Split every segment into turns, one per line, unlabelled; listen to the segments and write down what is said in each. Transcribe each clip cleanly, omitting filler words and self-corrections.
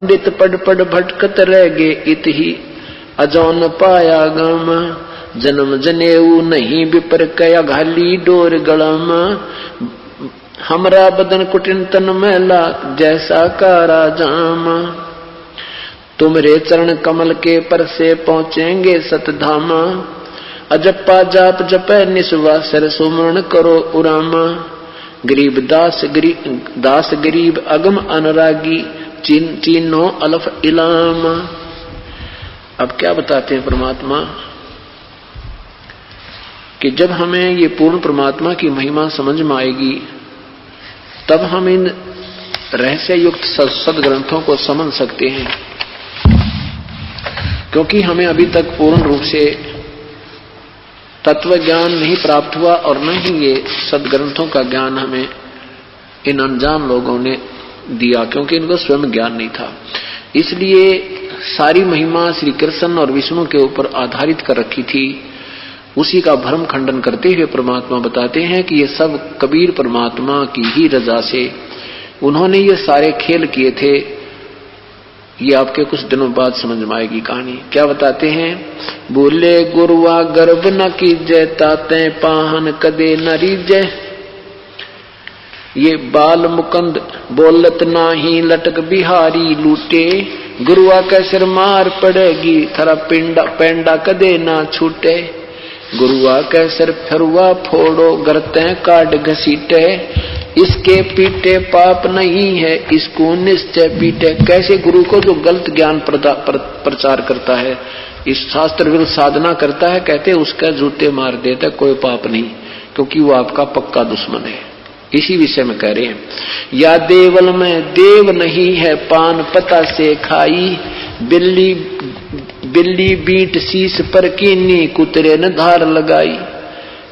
पंडित पढ़ पढ़ भटकत रह गे इत ही अजौन पाया गम। जन्म जनेऊ नहीं विपर कया घाली डोर गलम। हमरा बदन कुटिन तन मैला जैसा कारा जाम। तुमरे चरण कमल के पर से पहुंचेंगे सतधाम। अजप्पा जाप जपै निस्वा सर सुमरण करो उराम। गरीब दास गरीब अगम अनुरागी चीनो अलफ इलाम। अब क्या बताते हैं परमात्मा कि जब हमें ये पूर्ण परमात्मा की महिमा समझ में आएगी तब हम इन रहस्य युक्त सदग्रंथों को समझ सकते हैं, क्योंकि हमें अभी तक पूर्ण रूप से तत्व ज्ञान नहीं प्राप्त हुआ और न ही ये सदग्रंथों का ज्ञान हमें इन अनजान लोगों ने दिया, क्योंकि इनको स्वयं ज्ञान नहीं था। इसलिए सारी महिमा श्री कृष्ण और विष्णु के ऊपर आधारित कर रखी थी। उसी का भ्रम खंडन करते हुए परमात्मा बताते हैं कि ये सब कबीर परमात्मा की ही रजा से उन्होंने ये सारे खेल किए थे। ये आपके कुछ दिनों बाद समझ में आएगी कहानी। क्या बताते हैं? बोले गुरुआ गर्भ न कीजय ताते पाहन कदे न रीजय। ये बाल मुकंद बोलत नाही लटक बिहारी लूटे। गुरुआ का सिर मार पड़ेगी थरा पेंडा कदे ना छूटे। गुरुआ का सिर फिरुआ फोड़ो गरते काट घसीटे। इसके पीटे पाप नहीं है इसको निश्चय पीटे। कैसे गुरु को जो गलत ज्ञान प्रचार करता है, इस शास्त्र विरुद्ध साधना करता है, कहते उसका जूते मार देता, कोई पाप नहीं, क्योंकि वो आपका पक्का दुश्मन है। इसी विषय में कह रहे हैं, या देवल में देव नहीं है पान पता से खाई। बिल्ली बीट शीश पर कीनी कुतरे न धार लगाई।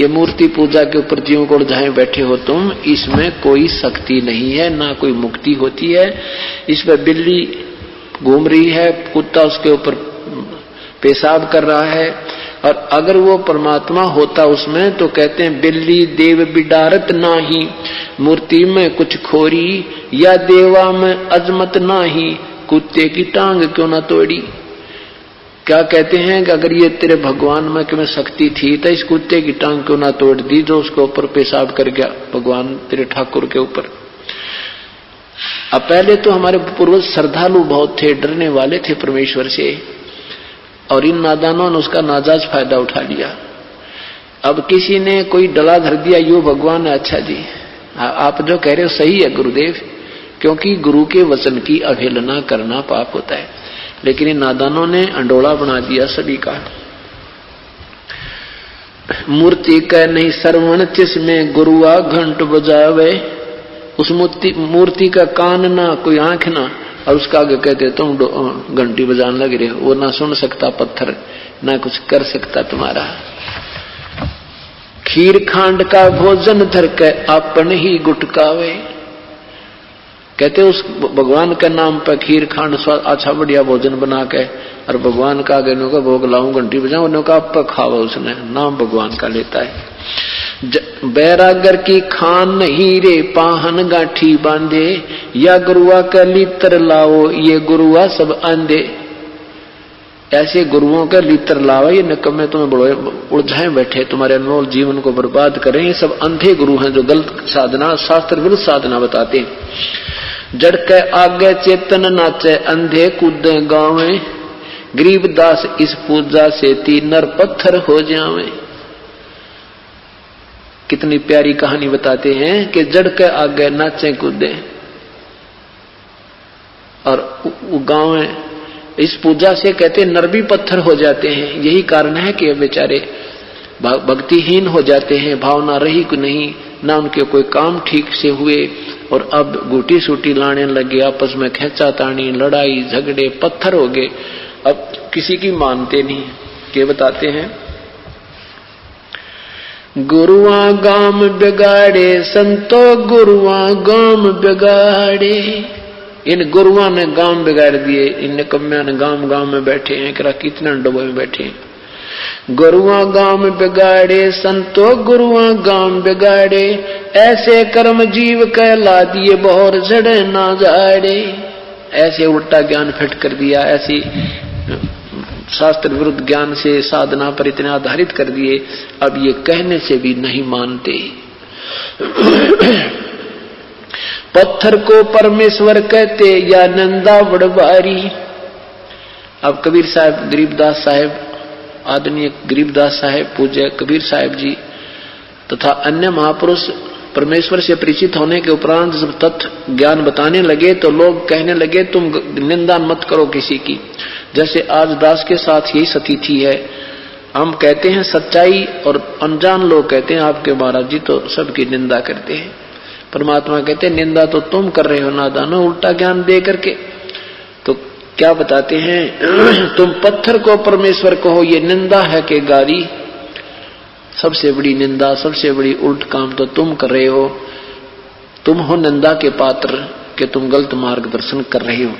ये मूर्ति पूजा के ऊपर जीव को जहां बैठे हो तुम, इसमें कोई शक्ति नहीं है, ना कोई मुक्ति होती है। इस पर बिल्ली घूम रही है, कुत्ता उसके ऊपर पेशाब कर रहा है, और अगर वो परमात्मा होता उसमें तो कहते हैं बिल्ली देव बिडारत नाही। मूर्ति में कुछ खोरी या देवा में अजमत नाही। कुत्ते की टांग क्यों ना तोड़ी। क्या कहते हैं कि अगर ये तेरे भगवान में कि में शक्ति थी तो इस कुत्ते की टांग क्यों ना तोड़ दी जो उसके ऊपर पेशाब कर गया भगवान तेरे ठाकुर के ऊपर। अब पहले तो हमारे पूर्वज श्रद्धालु बहुत थे, डरने वाले थे परमेश्वर से, और इन नादानों ने उसका नाजायज फायदा उठा लिया। अब किसी ने कोई डला धर दिया, यो भगवान है, अच्छा जी आप जो कह रहे हो सही है गुरुदेव, क्योंकि गुरु के वचन की अवहेलना करना पाप होता है। लेकिन इन नादानों ने अंडोला बना दिया सभी का। मूर्ति कह नहीं श्रवण जिसमें गुरुआ घंट बजावे। उस मूर्ति का कान ना कोई आंख ना, और उसका आगे कहते तुम घंटी बजाने लग रहे हो। वो ना सुन सकता पत्थर, ना कुछ कर सकता तुम्हारा। खीर खांड का भोजन धर के अपन ही गुटकावे। कहते उस भगवान के नाम पर खीर खांड अच्छा बढ़िया भोजन बना के और भगवान का आगे का भोग लाऊं घंटी बजाऊं, उन्होंने कहा खावा, उसने नाम भगवान का लेता है। बैरागर की खान नहीं रे पाहन गाठी बांधे। या गुरुआ का लीतर लाओ ये गुरुआ सब आंधे। ऐसे गुरुओं का लीतर लाओ, ये निकम्मे तुम्हें बड़े उलझाए बैठे, तुम्हारे अनमोल जीवन को बर्बाद करें। ये सब अंधे गुरु हैं जो गलत साधना शास्त्र विरुद्ध साधना बताते हैं। जड़ के आगे चेतन नाचे अंधे कूदे गावे। गरीबदास इस पूजा से तीन नर पत्थर हो जावे। कितनी प्यारी कहानी बताते हैं कि जड़ के आगे नाचे कूदे और गाँव में इस पूजा से कहते नर भी पत्थर हो जाते हैं। यही कारण है कि बेचारे भक्तिहीन हो जाते हैं, भावना रही कि नहीं, ना उनके कोई काम ठीक से हुए और अब गुटी सूटी लाने लगे, आपस में खेचातानी लड़ाई झगड़े पत्थर हो गए। अब किसी की मानते नहीं। के बताते हैं गुरुआ गाम बिगाड़े संतो गुरुआ गाम बिगाड़े। इन गुरुआ ने गांव बिगाड़ दिए, इन निकम्मिया ने गांव में बैठे हैं, कितने डब्बे में बैठे हैं। गुरुआ गांव बिगाड़े संतो गुरुआ गांव बिगाड़े। ऐसे कर्म जीव कहला दिए बहुर झड़े ना जाड़े। ऐसे उल्टा ज्ञान फिट कर दिया, ऐसी शास्त्र विरुद्ध ज्ञान से साधना पर इतने आधारित कर दिए, अब ये कहने से भी नहीं मानते। पत्थर को परमेश्वर कहते या नंदा बड़बारी। अब कबीर साहब, गरीबदास साहब, आदरणीय गरीबदास साहब, पूज्य कबीर साहब जी तथा अन्य महापुरुष परमेश्वर से परिचित होने के उपरांत जब तत्व ज्ञान बताने लगे तो लोग कहने लगे तुम निंदा मत करो किसी की। जैसे आज दास के साथ यही स्थिति है, हम कहते हैं सच्चाई और अनजान लोग कहते हैं आपके महाराज जी तो सबकी निंदा करते हैं। परमात्मा कहते हैं निंदा तो तुम कर रहे हो नादानो, उल्टा ज्ञान दे करके। तो क्या बताते हैं, तुम पत्थर को परमेश्वर कहो ये निंदा है कि गारी। सबसे बड़ी निंदा, सबसे बड़ी उल्ट काम तो तुम कर रहे हो। तुम हो निंदा के पात्र कि तुम गलत मार्गदर्शन कर रहे हो।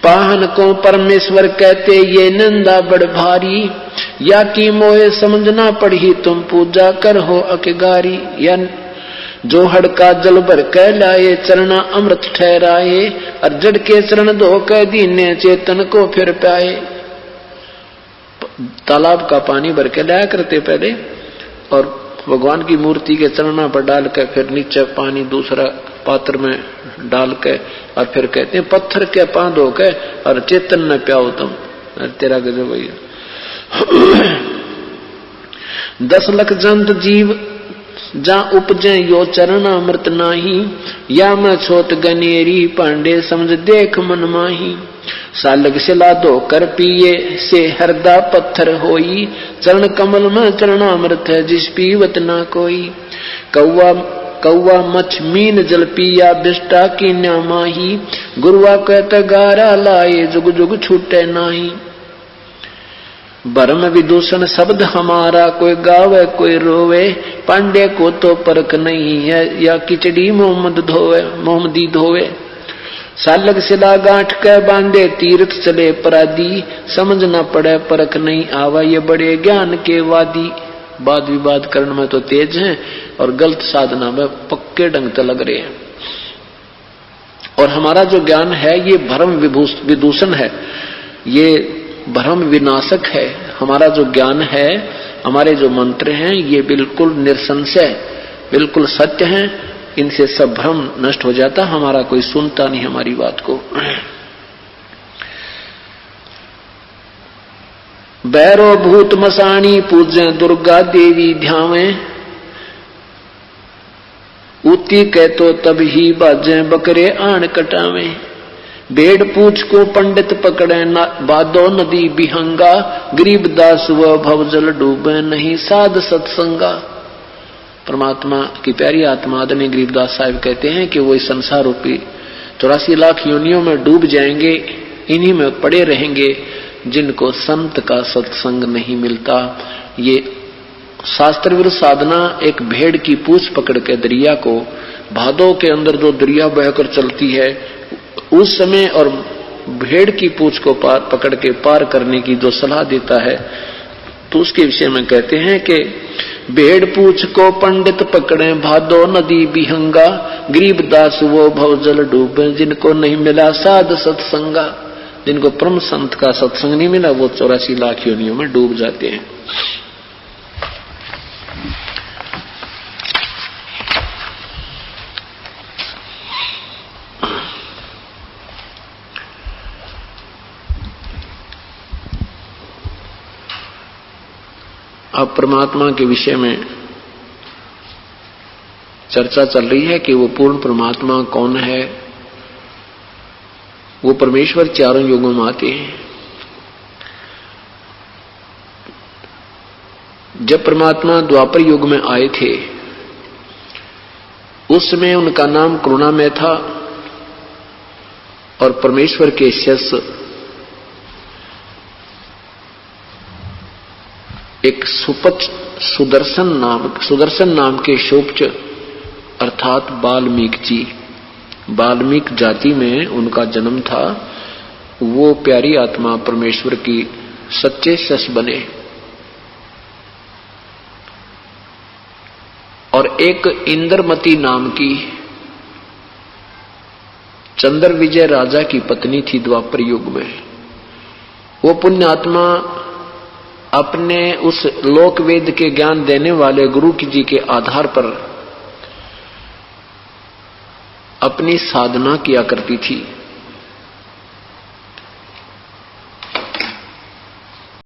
पाहन को परमेश्वर कहते ये निंदा बड़ भारी, या की मोहे समझना पड़ी तुम पूजा कर हो अकेगारी। या जो हड़का जल भर कह लाए चरना अमृत ठहराए, और जड़ के चरण धो कह दीने चेतन को फिर पाए। तालाब का पानी भर के लाया करते पहले, और भगवान की मूर्ति के चरणों पर डाल कर फिर नीचे पानी दूसरा पात्र में डाल के, और फिर कहते हैं पत्थर के पां धो के और चेतन में प्याओ तुम। तेरा गजब भैया। 10 लाख जंत जीव जा उपजे यो चरणामृत नाही, या मैं छोट गनेरी पांडे समझ देख मन माही। सालग सिला धो कर पिए से हरदा पत्थर होई, चरण कमल में चरणामृत है जिस पीवत ना कोई। कौवा मछ मीन जल पिया बिष्टा की न्यामाही, गुरुआ कहत गारा लाए जुग जुग छूटे नाही। भरम विदूषण शब्द हमारा कोई गावे कोई रोवे, पांडे को तो परख नहीं है या खिचड़ी मोहम्मदी धोवे। सालग सिला गांठ के बांधे तीर्थ चले परादी, समझ न पड़े परख नहीं आवा ये बड़े ज्ञान के वादी। वाद विवाद करने में तो तेज हैं और गलत साधना में पक्के ढंग से लग रहे हैं। और हमारा जो ज्ञान है ये भ्रम विदूषण है, ये भ्रम विनाशक है। हमारा जो ज्ञान है, हमारे जो मंत्र हैं ये बिल्कुल निसंशय, बिल्कुल सत्य हैं। इनसे सब भ्रम नष्ट हो जाता, हमारा कोई सुनता नहीं हमारी बात को। बैरो भूत मसाणी पूजे दुर्गा देवी ध्यावे, उती कह तो तब ही बाजे बकरे आण कटावे। बेड़ पूछ को पंडित पकड़े बादो नदी बिहंगा, गरीबदास व भवजल डूबे नहीं साध सत्संगा। परमात्मा की प्यारी आत्मा आदरणीय गरीबदास साहिब कहते हैं कि वो इस संसार रूपी 84 लाख योनियों में डूब जाएंगे, इन्हीं में पड़े रहेंगे जिनको संत का सत्संग नहीं मिलता। ये शास्त्र विरुद्ध साधना एक भेड़ की पूंछ पकड़ के दरिया को, भादों के अंदर जो दरिया बहकर चलती है उस समय, और भेड़ की पूंछ को पकड़ के पार करने की जो सलाह देता है, तो उसके विषय में कहते हैं कि भेड़ पूछ को पंडित पकड़े भादो नदी बिहंगा, गरीबदास वो भवजल डूबे जिनको नहीं मिला साध सत्संगा। जिनको परम संत का सत्संग नहीं मिला वो 84 लाख योनियों में डूब जाते हैं। अब परमात्मा के विषय में चर्चा चल रही है कि वो पूर्ण परमात्मा कौन है। वो परमेश्वर चारों युगों में आते हैं। जब परमात्मा द्वापर युग में आए थे उस समय उनका नाम करुणामय था, और परमेश्वर के शिष्य एक सुदर्शन नाम के शोभच अर्थात वाल्मीकि जी, वाल्मीकि जाति में उनका जन्म था। वो प्यारी आत्मा परमेश्वर की सच्चे शिष्य बने, और एक इंद्रमती नाम की चंद्र विजय राजा की पत्नी थी द्वापर युग में। वो पुण्य आत्मा अपने उस लोक वेद के ज्ञान देने वाले गुरु जी के आधार पर अपनी साधना किया करती थी।